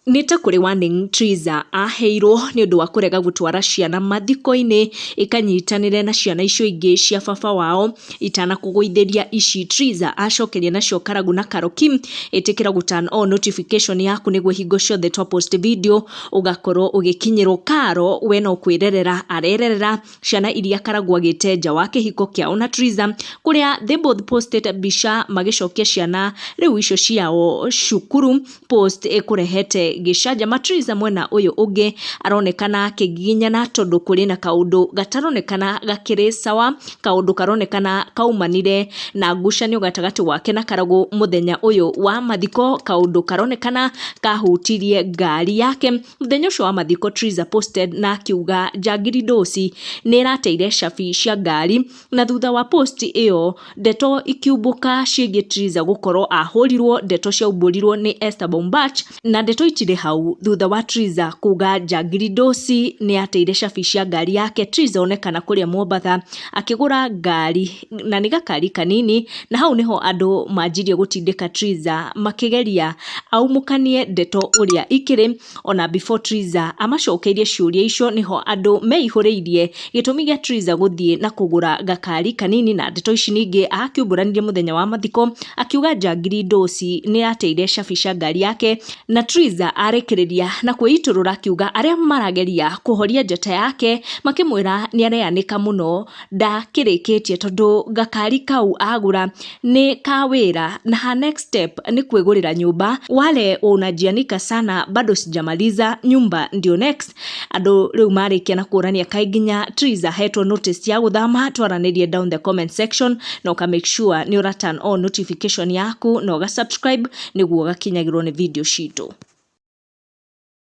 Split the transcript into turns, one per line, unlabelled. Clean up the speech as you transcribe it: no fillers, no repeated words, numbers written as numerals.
Nita kuri warning Triza aheirwo ni undu wa kurega gutwara ciana mathiko-ini ikanyitanire na ciana icio ingi cia baba wao itana kuguithiria ici. Triza acokeria nacio Karagu na Karoki itikira guturn on notification yaku niguo hingo ciothe twa post video ugakorwo ugikinyirwo. Karo we no kwirerera arerera ciana iria Karagu agite nja wa kihiko kiao na Triza, kuria they both posted mbica magicokia ciana riu icio ciao cukuru. Post ikurehete gicanja. Triza mwena uyu ungi aronekana akigiginyana tondu kuri na kaundu gataronekana gakiri sawa, kaundu karonekana kaumanire na ngucanio gatagati wake na Karagu muthenya uyu wa mathiko, kaundu karonekana kahutirie ngari yake muthenya ucio wa mathiko. Triza posted na akiuga Njagiri Ndosi ni irateire cabi cia ngari, na thutha wa post iyo ndeto ikiumbuka ciĩgie Triza gukorwo ahurirwo. Ndeto ciaumburirwo ni Esther Bombach na ndeto itire hau thutha wa Triza kuga Njagiri Ndosi ni ateire cabi cia ngari yake. Triza onekana kuria Mombatha akigura ngari na ni gakari kanini, na hau niho andu manjirie gutindika Triza makigeria aumukanie ndeto uria ikiri. Ona before Triza amacokeirie ciuria icio niho andu meihuriirie gitumi gia Triza guthie na kugura gakari kanini, na ndeto ici ningi akiumburanirie muthenya wa mathiko akiuga Njagiri Ndosi ni ateire cabi cia ngari yake, na Triza arekereria na kwiiturura akiuga aria marageria kuhoria njata yake makimwira ni areanika muno ndakirikitie tondu gakari kau agura ni kawira na her next step ni kwigurira nyumba. Wale unajianika sana bado sijamaliza, nyumba ndio next. Andu riu marikia na kurania kaiginya Triza hetwo notice ya guthama. Twaranirie down the comment section na uka make sure ni ura turn on notification yaku na uga subscribe niguo gakinyagirwo ni video citu.